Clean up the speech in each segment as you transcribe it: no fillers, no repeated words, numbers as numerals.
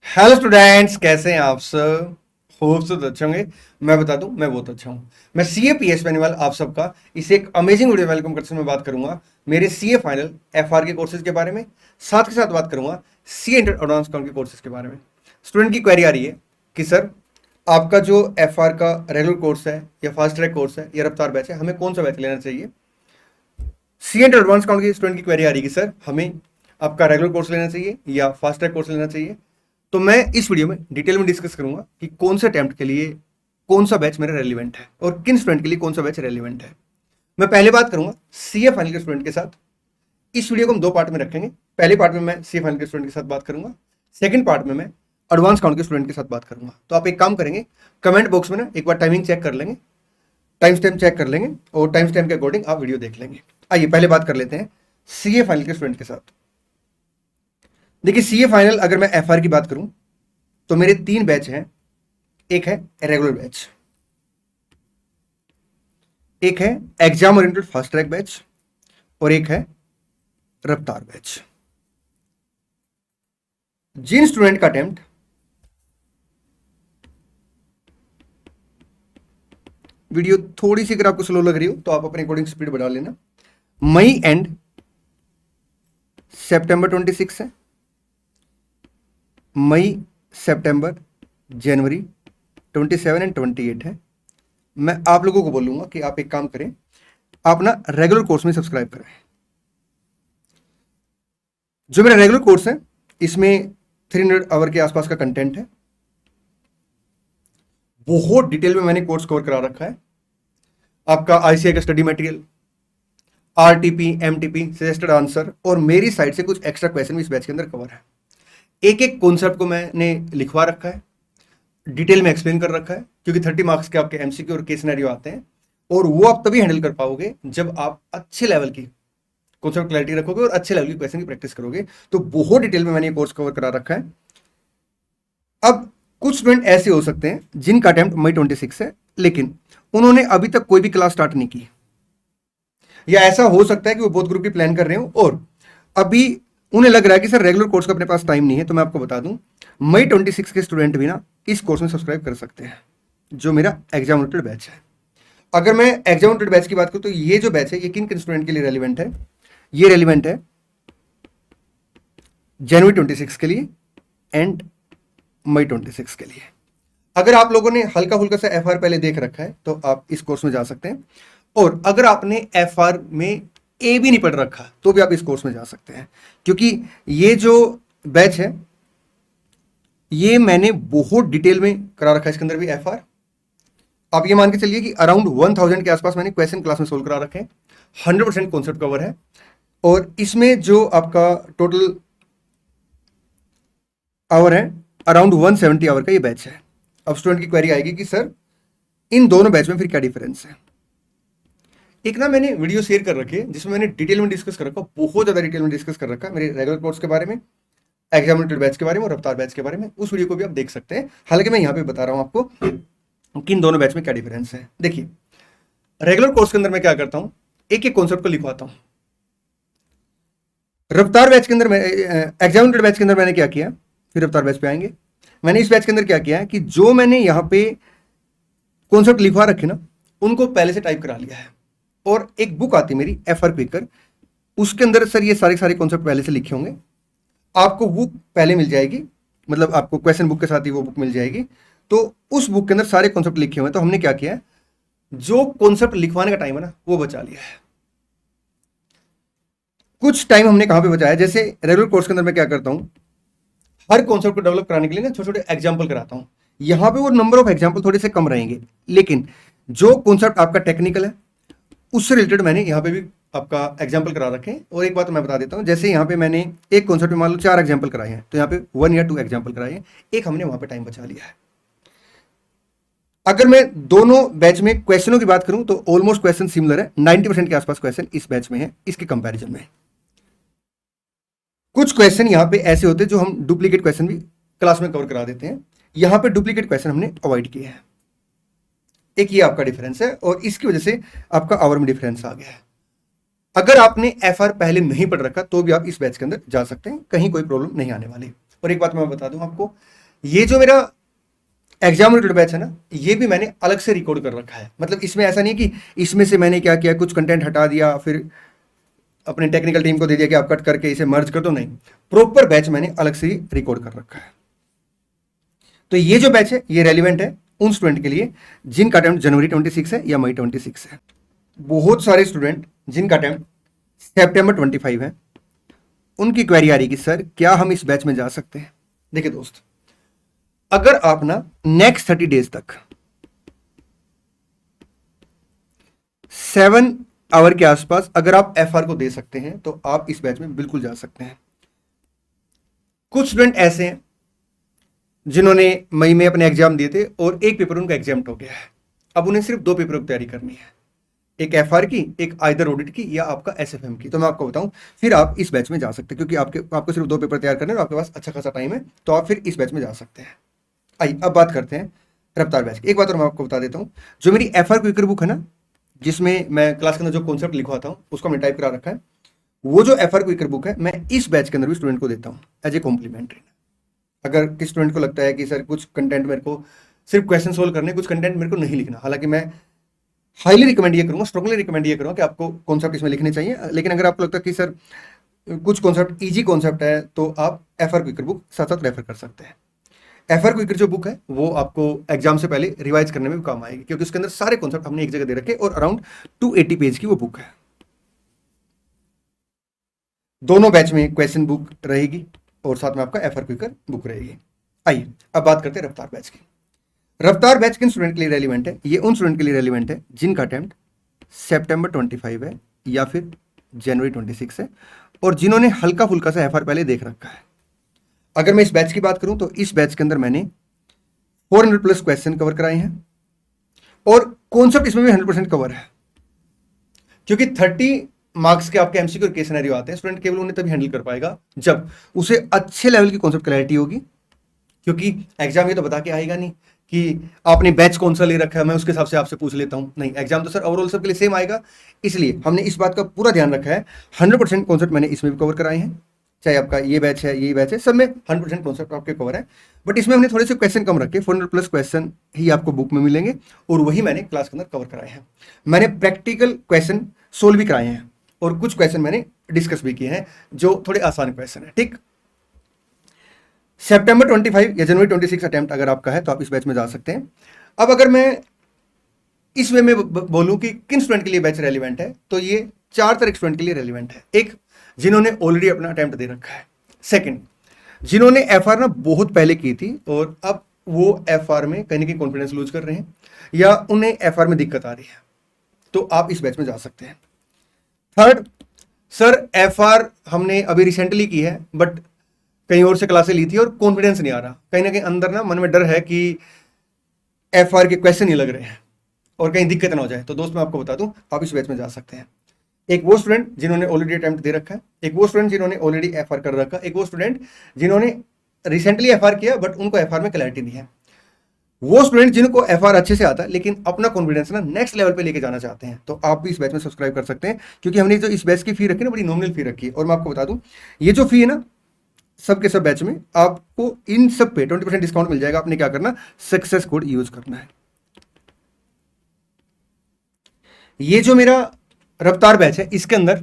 Hello students, कैसे हैं आप सब। होप सो अच्छे होंगे। मैं बता दूं, मैं बहुत अच्छा हूं। मैं सीए पीएस वाला आप सबका इसे एक अमेजिंग वीडियो वेलकम करते हुए बात करूंगा मेरे सीए फाइनल एफआर के कोर्सेज के बारे में। साथ के साथ बात करूंगा सीए इंटर एडवांस काउंट के कोर्सेज के बारे में। स्टूडेंट की क्वेरी आ रही है कि सर, आपका जो एफआर का रेगुलर कोर्स है या फास्ट ट्रैक कोर्स है या रफ्तार बैच है, हमें कौन सा बैच लेना चाहिए। सी एंड एडवांस काउंट की स्टूडेंट की क्वेरी आ रही है कि सर, हमें आपका रेगुलर कोर्स लेना चाहिए या फास्ट ट्रैक कोर्स लेना चाहिए। तो मैं इस वीडियो में डिटेल में डिस्कस करूंगा कि कौन से अटेम्प्ट के लिए कौन सा बैच मेरा रेलिवेंट है और किन स्टूडेंट के लिए कौन सा बैच रेलिवेंट है। मैं पहले बात करूंगा सीए फाइनल के स्टूडेंट के साथ। इस वीडियो को हम दो पार्ट में रखेंगे। पहले पार्ट में मैं सीए फाइनल के स्टूडेंट के साथ बात करूंगा, सेकंड पार्ट में मैं एडवांस काउंट के स्टूडेंट के साथ बात करूंगा। तो आप एक काम करेंगे, कमेंट बॉक्स में ना एक बार टाइमिंग चेक कर लेंगे, टाइम स्टैम्प चेक कर लेंगे और टाइम स्टैम्प के अकॉर्डिंग आप वीडियो देख लेंगे। आइए पहले बात कर लेते हैं सीए फाइनल के स्टूडेंट के साथ। देखिए, सीए फाइनल अगर मैं एफआर की बात करूं तो मेरे तीन बैच हैं। एक है रेगुलर बैच, एक है exam oriented fast track batch और एक है रफ्तार बैच। जिन स्टूडेंट का अटेम्प्ट वीडियो थोड़ी सी अगर आपको स्लो लग रही हो तो आप अपने अकॉर्डिंग स्पीड बढ़ा लेना। मई एंड सितंबर 26 है, मई सितंबर जनवरी 27 एंड 28 है। मैं आप लोगों को बोलूंगा कि आप एक काम करें, आप ना रेगुलर कोर्स में सब्सक्राइब करें। जो मेरा रेगुलर कोर्स है इसमें 300 आवर के आसपास का कंटेंट है। बहुत डिटेल में मैंने कोर्स कवर करा रखा है। आपका आईसीआई का study material, RTP, MTP, suggested answer और मेरी साइड से कुछ एक्स्ट्रा क्वेश्चन भी इस बैच के अंदर कवर है। एक एक कॉन्सेप्ट को मैंने लिखवा रखा है, डिटेल में एक्सप्लेन कर रखा है, क्योंकि 30 मार्क्स के आपके एमसीक्यू और केस सिनेरियो आते हैं और वो आप तभी हैंडल कर पाओगे जब आप अच्छे लेवल की कॉन्सेप्ट क्लैरिटी रखोगे और अच्छे लेवल की क्वेश्चन की प्रैक्टिस करोगे। तो बहुत डिटेल में मैंने ये कोर्स कवर करा रखा है। अब कुछ स्टूडेंट ऐसे हो सकते हैं जिनका अटेम्प्ट मई 26 है लेकिन उन्होंने अभी तक कोई भी क्लास स्टार्ट नहीं की, या ऐसा हो सकता है कि वो बोथ ग्रुप की प्लान कर रहे हो और अभी उन्हें लग रहा है कि सर रेगुलर कोर्स का अपने पास टाइम नहीं है। तो मैं आपको बता दूं, मई 26 के स्टूडेंट भी ना इस कोर्स में सब्सक्राइब कर सकते हैं, जो मेरा एग्जाम ओरिएंटेड बैच है। अगर मैं एग्जाम ओरिएंटेड बैच की बात करूं तो ये जो बैच है ये किन किन स्टूडेंट के लिए रेलिवेंट है। ये रेलिवेंट है जनवरी 26 के लिए एंड मई 26 के लिए। अगर आप लोगों ने हल्का फुल्का सा एफआर पहले देख रखा है तो आप इस कोर्स में जा सकते हैं, और अगर आपने एफआर में ए भी नहीं पढ़ रखा तो भी आप इस कोर्स में जा सकते हैं, क्योंकि ये जो बैच है ये मैंने बहुत डिटेल में करा रखा है। इसके अंदर भी एफआर आप ये मान के चलिए कि अराउंड 1000 के आसपास मैंने क्वेश्चन क्लास में सोल्व करा रखे हैं। 100% कॉन्सेप्ट कवर है और इसमें जो आपका टोटल आवर है अराउंड 170 आवर का ये बैच है। अब स्टूडेंट की क्वेरी आएगी कि सर, इन दोनों बैच में फिर क्या डिफरेंस है। एक ना मैंने वीडियो शेयर कर रखी है जिसमें मैंने डिटेल में डिस्कस कर रखा, बहुत ज्यादा डिटेल में डिस्कस कर रखा है मेरे रेगुलर कोर्स के बारे में, एग्जाम ओरिएंटेड बैच के बारे में और रफ्तार बैच के बारे में। उस वीडियो को भी आप देख सकते हैं। हालांकि मैं यहाँ पे बता रहा हूँ आपको कि इन दोनों बैच में क्या डिफरेंस है। देखिए, रेगुलर कोर्स के अंदर मैं क्या करता हूँ, एक एक कॉन्सेप्ट को लिखवाता हूँ। रफ्तार बैच के अंदर मैं एग्जाम ओरिएंटेड बैच के अंदर मैंने क्या किया, फिर रफ्तार बैच पे आएंगे। मैंने इस बैच के अंदर क्या किया है कि जो मैंने यहाँ पे कॉन्सेप्ट लिखवा रखे ना उनको पहले से टाइप करा लिया है, और एक बुक आती है मेरी एफआर क्विकर, उसके अंदर सर ये सारे सारे कॉन्सेप्ट पहले से लिखे होंगे। आपको बुक पहले मिल जाएगी, मतलब आपको क्वेश्चन बुक के साथ ही वो बुक मिल जाएगी। तो उस बुक के अंदर सारे कॉन्सेप्ट लिखे हुए हैं। तो हमने क्या किया है, जो कॉन्सेप्ट लिखवाने का टाइम है ना वो बचा लिया है। कुछ टाइम हमने कहां पे बचाया, जैसे रेगुलर कोर्स के अंदर मैं क्या करता हूं, हर कॉन्सेप्ट को डेवलप कराने के लिए ना छोटे छोटे एग्जाम्पल कराता हूं। यहां पे वो नंबर ऑफ एग्जाम्पल थोड़े से कम रहेंगे, लेकिन जो कॉन्सेप्ट आपका टेक्निकल है उससे रिलेटेड मैंने यहाँ पे भी आपका एग्जाम्पल करा रखे हैं। और एक बात मैं बता देता हूँ, जैसे यहाँ पे मैंने एक कॉन्सेप्ट में मान लो 4 एग्जाम्पल कराए हैं, तो यहाँ पे 1 या 2 एग्जाम्पल कराए हैं, एक हमने वहां पे टाइम बचा लिया है। अगर मैं दोनों बैच में क्वेश्चनों की बात करूं तो ऑलमोस्ट क्वेश्चन सिमिलर है, 90% के आसपास क्वेश्चन इस बैच में है इसके कंपैरिजन में। कुछ क्वेश्चन यहाँ पे ऐसे होते हैं जो हम डुप्लीकेट क्वेश्चन भी क्लास में कवर करा देते हैं, यहाँ पे डुप्लीकेट क्वेश्चन हमने अवॉइड किए हैं। एक ये आपका डिफरेंस है और इसकी वजह से आपका आवर में डिफरेंस आ गया है। अगर आपने एफआर पहले नहीं पढ़ रखा तो भी आप इस बैच के अंदर जा सकते हैं, कहीं कोई प्रॉब्लम नहीं आने वाली। और एक बात मैं बता दूं आपको, ये जो मेरा एग्जाम रिलेटेड बैच है ना, ये भी मैंने अलग से रिकॉर्ड कर रखा है। मतलब इसमें ऐसा नहीं कि इसमें से मैंने क्या किया, कुछ कंटेंट हटा दिया फिर अपने टेक्निकल टीम को दे दिया कि आप कट करके इसे मर्ज कर दो, नहीं, प्रॉपर बैच मैंने अलग से ही रिकॉर्ड कर रखा है। तो ये जो बैच है ये रेलिवेंट है उन स्टूडेंट के लिए जिनका अटेम्प्ट जनवरी 26 है या मई 26 है। बहुत सारे स्टूडेंट जिनका अटेम्प्ट सितंबर 25 है, उनकी क्वेरी आ रही कि सर क्या हम इस बैच में जा सकते हैं। देखिए दोस्त, अगर आप ना नेक्स्ट 30 डेज तक 7 आवर के आसपास अगर आप एफआर को दे सकते हैं तो आप इस बैच में बिल्कुल जा सकते हैं। कुछ स्टूडेंट ऐसे हैं जिन्होंने मई में अपने एग्जाम दिए थे और एक पेपर उनका एग्जाम्ट हो गया है, अब उन्हें सिर्फ 2 पेपरों की तैयारी करनी है, एक एफआर की, एक आइदर ऑडिट की या आपका एसएफएम की। तो मैं आपको बताऊं, फिर आप इस बैच में जा सकते हैं क्योंकि आपको सिर्फ 2 पेपर तैयार करने हैं और आपके पास अच्छा खासा टाइम है, तो आप फिर इस बैच में जा सकते हैं। आइए अब बात करते हैं रफ्तार बैच की। एक बात और मैं आपको बता देता हूँ, जो मेरी एफआर क्विकर बुक है ना, जिसमें मैं क्लास के अंदर जो कॉन्सेप्ट लिखवाता हूँ उसको मैंने टाइप करा रखा है, वो जो एफआर क्विकर बुक है मैं इस बैच के अंदर भी स्टूडेंट को देता हूँ एज ए कॉम्प्लीमेंट्री। अगर किस स्टूडेंट को लगता है कि सर कुछ कंटेंट मेरे को सिर्फ क्वेश्चन सोल्व करने, कुछ कंटेंट मेरे को नहीं लिखना, हालांकि मैं हाईली रिकमेंड ये करूंगा, स्ट्रांगली रिकमेंड ये करूंगा कि आपको कॉन्सेप्ट इसमें लिखने चाहिए, लेकिन अगर आपको लगता है कि सर कुछ कॉन्सेप्ट ईजी कॉन्सेप्ट है तो आप एफआर क्विकर बुक साथ साथ रेफर कर सकते हैं। एफआर क्विकर जो बुक है वो आपको एग्जाम से पहले रिवाइज करने में भी काम आएगी क्योंकि उसके अंदर सारे कॉन्सेप्ट हमने एक जगह दे रखे और अराउंड 280 पेज की वो बुक है। दोनों बैच में क्वेश्चन बुक रहेगी और साथ में आपका एफआर क्विकर बुक रहेगी। आइए अब बात करते हैं रफ्तार बैच की। रफ्तार बैच किन स्टूडेंट के लिए रेलिवेंट है? ये उन स्टूडेंट के लिए रेलिवेंट है जिनका अटेम्प्ट सितंबर 25 है या फिर जनवरी 26 है और जिन्होंने हल्का फुल्का सा एफआर पहले देख रखा है। अगर मैं इस बैच की बात करूं तो इस बैच के अंदर मैंने 400 प्लस क्वेश्चन कवर कराए हैं और कॉन्सेप्ट इसमें भी 100% कवर है, क्योंकि 30 मार्क्स के आपके एमसीक्यू और केस सिनेरियो आते हैं, स्टूडेंट केवल उन्हें तभी हैंडल कर पाएगा जब उसे अच्छे लेवल की कॉन्सेप्ट क्लैरिटी होगी, क्योंकि एग्जाम ये तो बता के आएगा नहीं कि आपने बैच कौन सा ले रखा है, मैं उसके हिसाब से आपसे पूछ लेता हूं, नहीं, एग्जाम तो सर ओवरऑल सबके लिए सेम आएगा। इसलिए हमने इस बात का पूरा ध्यान रखा है, 100% कॉन्सेप्ट मैंने इसमें भी कवर कराए हैं, चाहे आपका ये बैच है ये बैच है, सब में 100% कॉन्सेप्ट आपके कवर है, बट इसमें हमने थोड़े से क्वेश्चन कम रखे, 400 प्लस क्वेश्चन ही आपको बुक में मिलेंगे और वही मैंने क्लास के अंदर कवर कराए हैं। मैंने प्रैक्टिकल क्वेश्चन सोल्व भी कराए हैं और कुछ क्वेश्चन मैंने डिस्कस भी किए हैं जो थोड़े आसान क्वेश्चन है। ठीक, सितंबर 25 या जनवरी 26 अटेम्प्ट अगर आपका है तो आप इस बैच में जा सकते हैं। अब अगर मैं इस वे में बोलूं कि किन स्टूडेंट के लिए बैच रेलिवेंट है, तो ये 4 तरह के स्टूडेंट के लिए रेलिवेंट है। एक, जिन्होंने ऑलरेडी अपना अटेम्प्ट दे रखा है। सेकंड, जिन्होंने एफआर ना बहुत पहले की थी और अब वो एफआर में कहीं ना कहीं कॉन्फिडेंस लूज कर रहे हैं या उन्हें एफआर में दिक्कत आ रही है, तो आप इस बैच में जा सकते हैं। थर्ड, सर एफआर हमने अभी रिसेंटली की है बट कहीं और से क्लासें ली थी और कॉन्फिडेंस नहीं आ रहा, कहीं ना कहीं अंदर ना मन में डर है कि एफआर के क्वेश्चन नहीं लग रहे हैं और कहीं दिक्कत ना हो जाए, तो दोस्त मैं आपको बता दूं आप इस बैच में जा सकते हैं। एक वो स्टूडेंट जिन्होंने ऑलरेडी अटेम्प्ट दे रखा है, एक वो स्टूडेंट जिन्होंने ऑलरेडी एफआर कर रखा है, एक वो स्टूडेंट जिन्होंने रिसेंटली एफआर किया बट उनको एफआर में क्लैरिटी नहीं है, वो स्टूडेंट जिनको एफआर अच्छे से आता है लेकिन अपना कॉन्फिडेंस ना नेक्स्ट लेवल पे लेके जाना चाहते हैं, तो आप भी इस बैच में सब्सक्राइब कर सकते हैं, क्योंकि हमने जो इस बैच की फी रखी है ना, बड़ी नॉमिनल फी रखी है। और मैं आपको बता दूं ये जो फी है ना, सब के सब बैच में आपको इन सब पे 20% डिस्काउंट मिल जाएगा। आपने क्या करना, सक्सेस कोड यूज करना है। ये जो मेरा रफ्तार बैच है इसके अंदर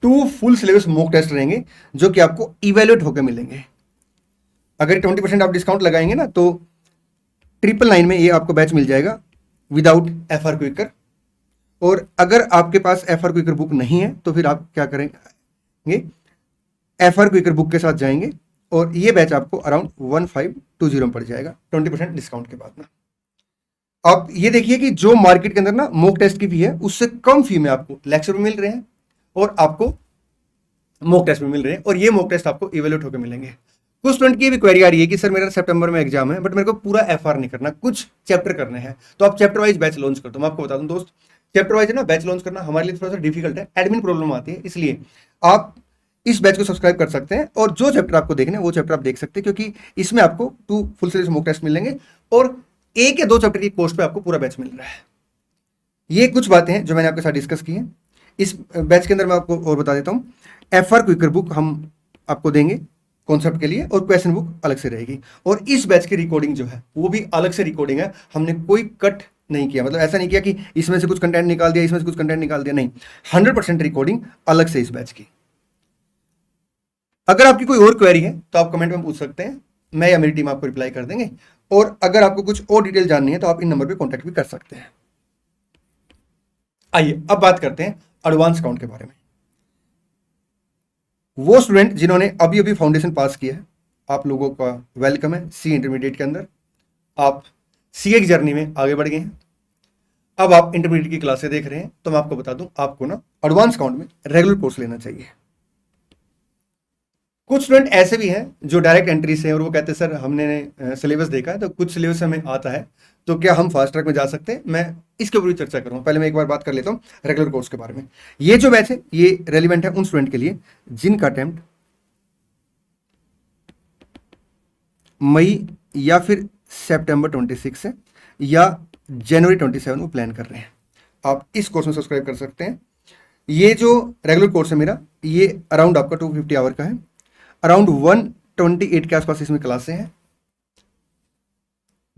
2 फुल सिलेबस मॉक टेस्ट रहेंगे जो कि आपको इवेल्युएट होकर मिलेंगे। अगर 20% आप डिस्काउंट लगाएंगे ना तो 999 में ये आपको बैच मिल जाएगा विदाउट एफआर क्विकर। और अगर आपके पास एफआर क्विकर बुक नहीं है तो फिर आप क्या करेंगे, एफआर क्विकर बुक के साथ जाएंगे और ये बैच आपको अराउंड 1520 में पड़ जाएगा 20% डिस्काउंट के बाद ना। आप ये देखिए कि जो मार्केट के अंदर ना मॉक टेस्ट की फी है उससे कम फी में आपको लेक्चर भी मिल रहे हैं और आपको मॉक टेस्ट भी मिल रहे हैं, और ये मॉक टेस्ट आपको इवेल्युएट होकर मिलेंगे। कुछ स्टूडेंट की भी क्वेरी आ रही है कि सर मेरा सितंबर में एग्जाम है बट मेरे को पूरा एफआर नहीं करना, कुछ चैप्टर करने हैं, तो आप चैप्टर वाइज बैच लॉन्च कर दो। मैं आपको बता दूं दोस्त, चैप्टर वाइज ना बैच लॉन्च करना हमारे लिए थोड़ा सा डिफिकल्ट है, एडमिन प्रॉब्लम आती है, इसलिए आप इस बैच को सब्सक्राइब कर सकते हैं और जो चैप्टर आपको देखना है वो चैप्टर आप देख सकते हैं, क्योंकि इसमें आपको 2 फुल सीरीज मॉक टेस्ट मिलेंगे और 1 या 2 चैप्टर की कॉस्ट पे आपको पूरा बैच मिल रहा है। ये कुछ बातें हैं जो मैंने आपके साथ डिस्कस की हैं। इस बैच के अंदर मैं आपको और बता देता हूँ, एफआर क्विकर बुक हम आपको देंगे कॉन्सेप्ट के लिए, और क्वेश्चन बुक अलग से रहेगी। और इस बैच की रिकॉर्डिंग जो है वो भी अलग से रिकॉर्डिंग है, हमने कोई कट नहीं किया, मतलब ऐसा नहीं किया कि इसमें से कुछ कंटेंट निकाल दिया, इसमें से कुछ कंटेंट निकाल दिया, नहीं, 100% रिकॉर्डिंग अलग से इस बैच की। अगर आपकी कोई और क्वेरी है तो आप कमेंट में पूछ सकते हैं, मैं या मेरी टीम आपको रिप्लाई कर देंगे। और अगर आपको कुछ और डिटेल जाननी है तो आप इन नंबर पे कांटेक्ट भी कर सकते हैं। आइए अब बात करते हैं एडवांस अकाउंट के बारे में। वो स्टूडेंट जिन्होंने अभी अभी फाउंडेशन पास किया है, आप लोगों का वेलकम है सी इंटरमीडिएट के अंदर। आप सीए की जर्नी में आगे बढ़ गए हैं, अब आप इंटरमीडिएट की क्लासें देख रहे हैं, तो मैं आपको बता दूं आपको ना एडवांस अकाउंट में रेगुलर कोर्स लेना चाहिए। कुछ स्टूडेंट ऐसे भी हैं जो डायरेक्ट एंट्री से हैं और वो कहते हैं सर हमने सिलेबस देखा है तो कुछ सिलेबस हमें आता है, तो क्या हम फास्ट ट्रैक में जा सकते हैं? मैं इसके ऊपर भी चर्चा करूंगा, पहले मैं एक बार बात कर लेता हूँ रेगुलर कोर्स के बारे में। ये जो बैच है ये रेलिवेंट है उन स्टूडेंट के लिए जिनका अटेम्प्ट मई या फिर सितंबर 26 से या जनवरी 27 को प्लान कर रहे हैं। आप इस कोर्स में सब्सक्राइब कर सकते हैं। ये जो रेगुलर कोर्स है मेरा, ये अराउंड आपका 250 आवर का है, अराउंड 128 के आसपास इसमें क्लासें हैं।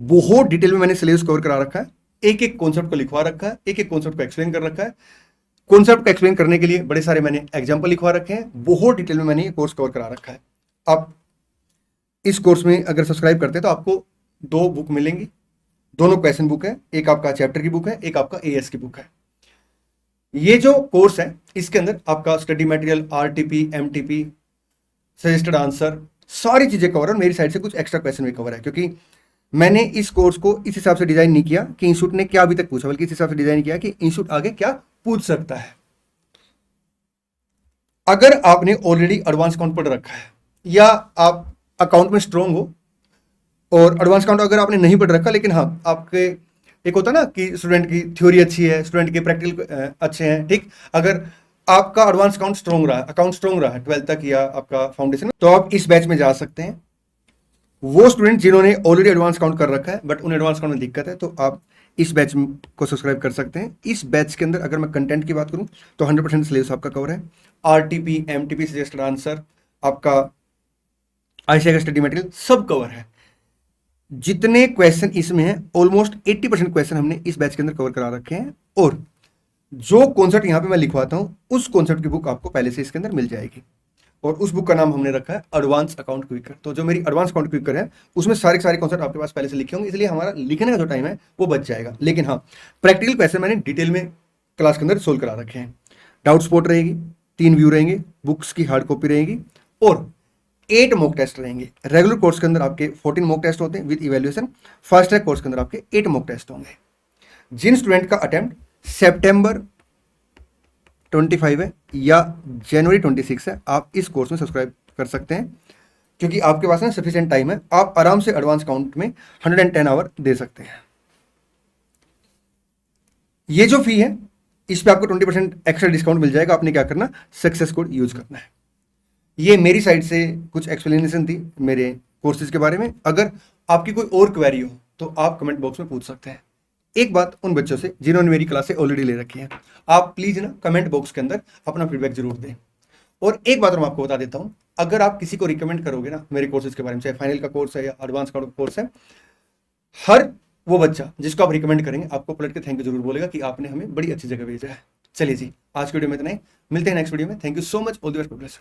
बहुत डिटेल में मैंने सिलेबस कवर करा रखा है, एक एक कॉन्सेप्ट को लिखवा रखा है, एक एक कॉन्सेप्ट को एक्सप्लेन कर रखा है। कॉन्सेप्ट को एक्सप्लेन करने के लिए बड़े सारे मैंने एग्जाम्पल लिखवा रखे हैं, बहुत डिटेल में मैंने ये कोर्स कवर करा रखा है। आप इस कोर्स में अगर सब्सक्राइब करते हैं तो आपको 2 बुक मिलेंगी, दोनों क्वेश्चन बुक है, एक आपका चैप्टर की बुक है, एक आपका एएस की बुक है। ये जो कोर्स है इसके अंदर आपका study material, RTP, MTP, suggested answer, सारी चीजें कवर है। और मेरी साइड से कुछ एक्स्ट्रा क्वेश्चन भी कवर है, क्योंकि मैंने इस कोर्स को इस हिसाब से डिजाइन नहीं किया कि इंस्टीट्यूट ने क्या अभी तक पूछा, बल्कि इस हिसाब से डिजाइन किया कि इंस्टीट्यूट आगे क्या पूछ सकता है। अगर आपने ऑलरेडी एडवांस अकाउंट पढ़ रखा है या आप अकाउंट में स्ट्रांग हो, और एडवांस अकाउंट अगर आपने नहीं पढ़ रखा, लेकिन हाँ आपके एक होता ना कि स्टूडेंट की थ्योरी अच्छी है, स्टूडेंट के प्रैक्टिकल अच्छे हैं, ठीक, अगर आपका एडवांस अकाउंट स्ट्रांग रहा है, अकाउंट स्ट्रांग रहा है 12th तक या आपका फाउंडेशन, तो आप इस बैच में जा सकते हैं। वो स्टूडेंट जिन्होंने ऑलरेडी एडवांस अकाउंट कर रखा है बट उन्हें एडवांस अकाउंट में दिक्कत है, तो आप इस बैच को सब्सक्राइब कर सकते हैं। इस बैच के अंदर अगर मैं कंटेंट की बात करूं तो 100% सिलेबस आपका कवर है, आरटीपी, एमटीपी, सजेस्टेड आंसर, आपका आईसीआई का स्टडी मटेरियल सब कवर है। जितने क्वेश्चन इसमें हैं ऑलमोस्ट 80% क्वेश्चन हमने इस बैच के अंदर कवर करा रखे हैं। और जो कॉन्सेप्ट यहाँ पे मैं लिखवाता हूँ उस कॉन्सेप्ट की बुक आपको पहले से इसके अंदर मिल जाएगी, और उस बुक का नाम हमने रखा है एडवांस अकाउंट क्विकर। तो जो मेरी एडवांस अकाउंट क्विकर है उसमें सारे सारे कॉन्सेप्ट आपके पास पहले से लिखे होंगे, इसलिए हमारा लिखने का जो टाइम है वो बच जाएगा। लेकिन हाँ, प्रैक्टिकल क्वेश्चन मैंने डिटेल में क्लास के अंदर सोल्व करा रखे हैं। डाउट स्पॉट रहेगी, 3 व्यू रहेंगे, बुक्स की हार्ड कॉपी रहेगी, और 8 मॉक टेस्ट रहेंगे। रेगुलर कोर्स के अंदर आपके 14 मॉक टेस्ट होते हैं with evaluation. Fast track course के अंदर आपके 8 मॉक टेस्ट होंगे। जिन स्टूडेंट का अटेम्प्ट सितंबर 25 है या जनवरी 26 है, आप इस कोर्स में सब्सक्राइब कर सकते हैं, क्योंकि आपके पास ना सफिशिएंट टाइम है, आप आराम से एडवांस अकाउंट में 110 आवर दे सकते हैं। ये जो फी है इस पे आपको 20% एक्स्ट्रा डिस्काउंट मिल जाएगा। आपने क्या करना, सक्सेस कोड यूज करना है। ये मेरी साइड से कुछ एक्सप्लेनेशन थी मेरे कोर्सेज के बारे में। अगर आपकी कोई और क्वेरी हो तो आप कमेंट बॉक्स में पूछ सकते हैं। एक बात उन बच्चों से जिन्होंने मेरी क्लासें ऑलरेडी ले रखी हैं, आप प्लीज ना कमेंट बॉक्स के अंदर अपना फीडबैक जरूर दें। और एक बात और मैं आपको बता देता हूं, अगर आप किसी को रिकमेंड करोगे ना मेरे कोर्सेज के बारे में, चाहे फाइनल का कोर्स है या एडवांस का कोर्स है, हर वो बच्चा जिसको आप रिकमेंड करेंगे आपको पलट के थैंक यू जरूर बोलेगा कि आपने हमें बड़ी अच्छी जगह भेजा है। चलिए जी, आज की वीडियो में इतना ही, मिलते हैं नेक्स्ट वीडियो में। Thank you so much, all the best.